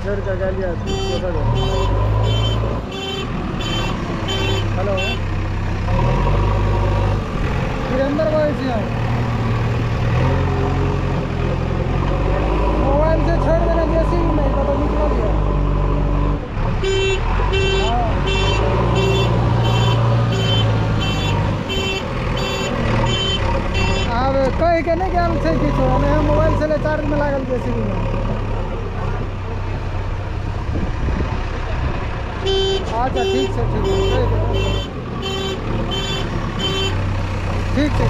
छोड़ के गलिया हेलो वीरेंद्र भाई जी मोबाइल से छोड़ देना जैसे ही नहीं तो निकल गया। अब कह के नहीं गल छै किछो मोबाइल से चार्ज में लागल जैसे ही में। अच्छा ठीक है ठीक है ठीक है।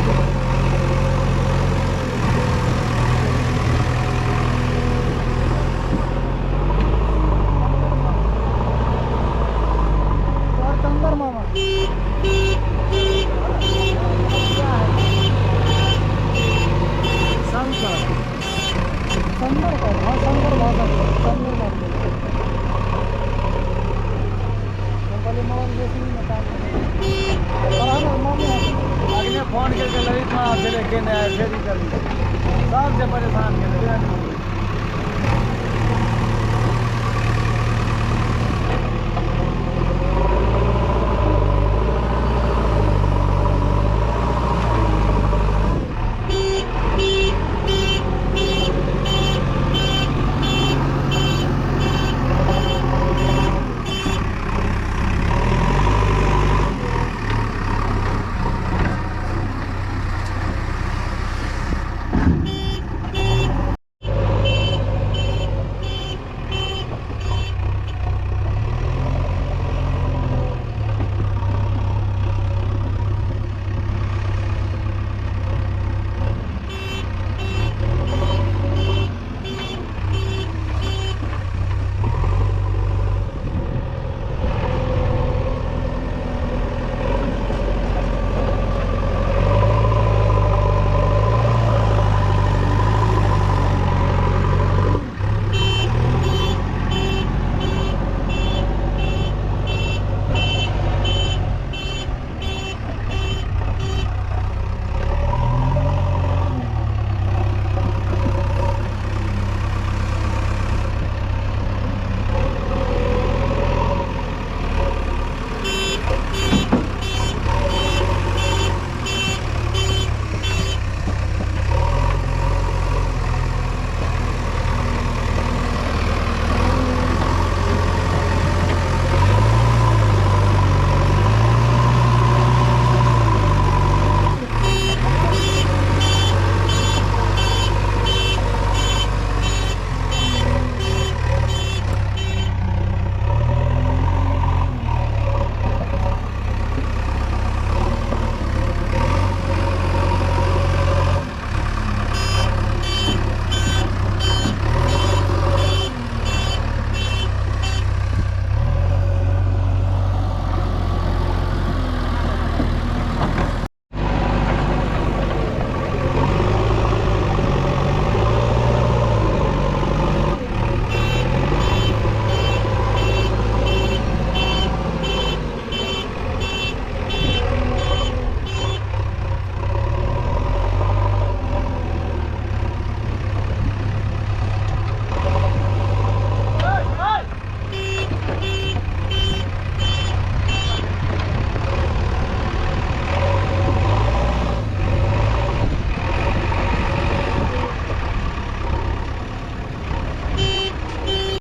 चंदर मामा संदर का हाँ संदर भाषा संदर मानते मोबाइल जैसे ही अगले फोन करके लगी था फिर के सब से परेशान कर